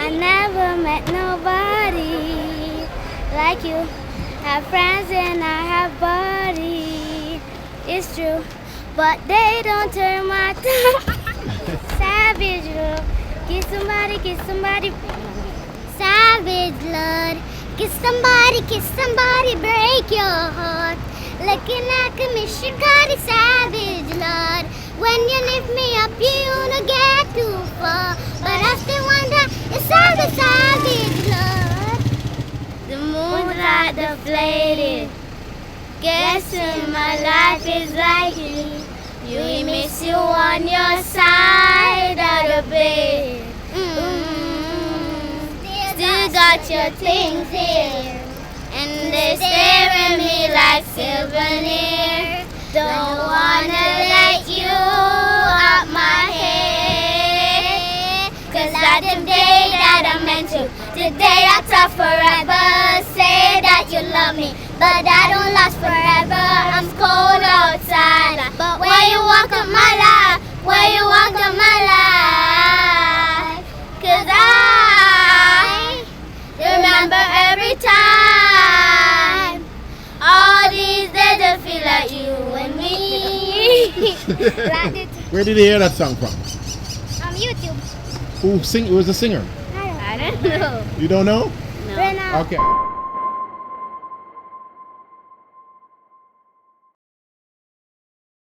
I never met nobody like you. Have friends and I have body. It's true, but they don't turn my tongue. Savage love, get somebody. Savage love, get somebody, break your heart. Looking like a Michigan savage lord. When you lift me up, you don't get too far. But I still wonder, it's savage lord. The moonlight deflated. Guessing my life is likely. You miss you on your side of the bed. Still got your things here. And they stare at me like souvenir. Don't wanna let you out my head. Cause like the day that I'm meant to, the day I talk forever. Say that you love me, but I don't last forever. I'm cold outside, but when you walk up my life, cause I remember every time. All these days I feel like you and me. Where did you hear that song from? YouTube. Who was the singer? I don't know. You don't know? No. Okay.